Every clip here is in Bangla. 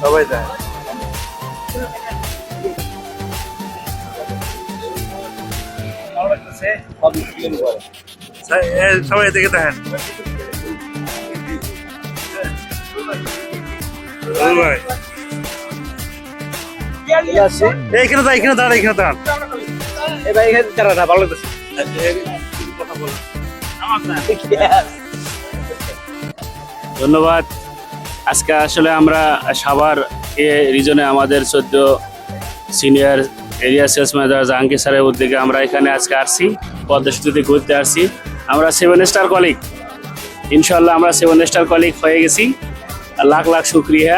সবাই দেয়। সবাই এদিকে দেখেন। এইখানে দাঁড়া, এখানে দাঁড়া, এখানে দাঁড়ান। ভালো লাগতেছে। ধন্যবাদ। আজকে আসলে আমরা সাভার রিজনে আমাদের 14 senior area sales manager Jahangir স্যারের উদ্যোগে আমরা এখানে আজকে আসছি, পদ্মা সেতুতে ঘুরতে আসছি। আমরা 7 স্টার কলিগ, ইনশাল্লাহ আমরা 7 স্টার কলিগ হয়ে গেছি। লাখ লাখ শুক্রিয়া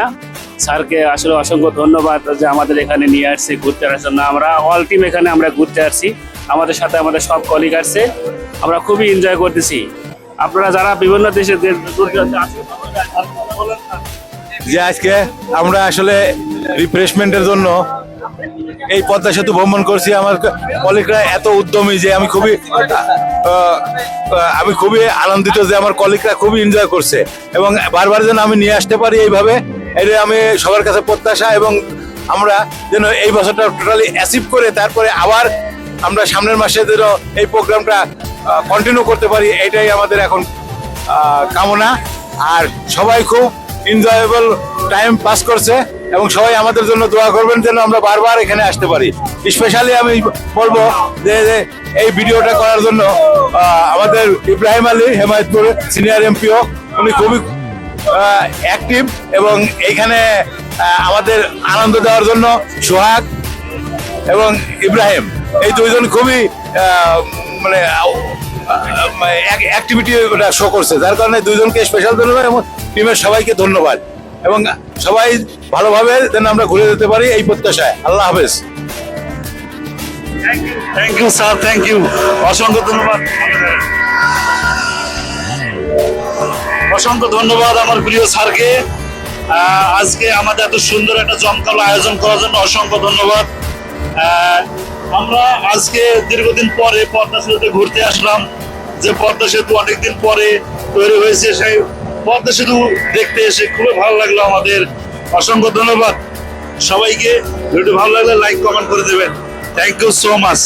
স্যারকে, আসলে অসংখ্য ধন্যবাদ যে আমাদের এখানে নিয়ে আসছে ঘুরতে আসার জন্য। আমরা অল টিম এখানে আমরা ঘুরতে আসছি, আমাদের সাথে আমাদের সব কলিগ আসছে, আমরা খুবই এনজয় করতেছি। আপনারা যারা বিভিন্ন দেশে যে আজকে আমরা আসলে রিফ্রেশমেন্টের জন্য এই পদ্মা সেতু ভ্রমণ করছি। আমার কলিগরা এত উদ্যমী যে আমি খুবই আনন্দিত যে আমার কলিগরা খুবই এনজয় করছে এবং বারবার যেন আমি নিয়ে আসতে পারি এইভাবে, এটা আমি সবার কাছে প্রত্যাশা। এবং আমরা যেন এই বছরটা টোটালি অ্যাচিভ করে তারপরে আবার আমরা সামনের মাসে যেন এই প্রোগ্রামটা কন্টিনিউ করতে পারি, এটাই আমাদের এখন কামনা। আর সবাই খুব এনজয়েবল টাইম পাস করছে এবং সবাই আমাদের জন্য দোয়া করবেন যেন আমরা বারবার এখানে আসতে পারি। স্পেশালি আমি বলবো যে এই ভিডিওটা করার জন্য আমাদের ইব্রাহিম আলী হেমায়তপুর সিনিয়র এমপিও, উনি খুবই অ্যাক্টিভ এবং এইখানে আমাদের আনন্দ দেওয়ার জন্য সোহাগ এবং ইব্রাহিম এই দুইজন খুবই মানে অ্যাক্টিভিটি ওটা শো করছে, যার কারণে দুইজনকে স্পেশাল ধন্যবাদ এবং টিমের সবাইকে ধন্যবাদ এবং সবাই ভালোভাবে যেন আমরা ঘুরে যেতে পারি এই প্রত্যাশায়। আল্লাহ হাফেজ। Thank you sir, thank you, অসংখ্য ধন্যবাদ। অসংখ্য ধন্যবাদ আমার প্রিয় স্যারকে, আজকে আমাদের এত সুন্দর একটা জমকালো আয়োজন করার জন্য অসংখ্য ধন্যবাদ। আমরা আজকে দীর্ঘদিন পরে পদ্মা সেতুতে ঘুরতে আসলাম, যে পদ্মা সেতু অনেকদিন পরে তৈরি হয়েছে, সেই পদ্মা সেতু দেখতে এসে খুবই ভালো লাগলো আমাদের। অসংখ্য ধন্যবাদ সবাইকে। ভিডিও ভালো লাগলে লাইক কমেন্ট করে দেবেন। Thank you so much.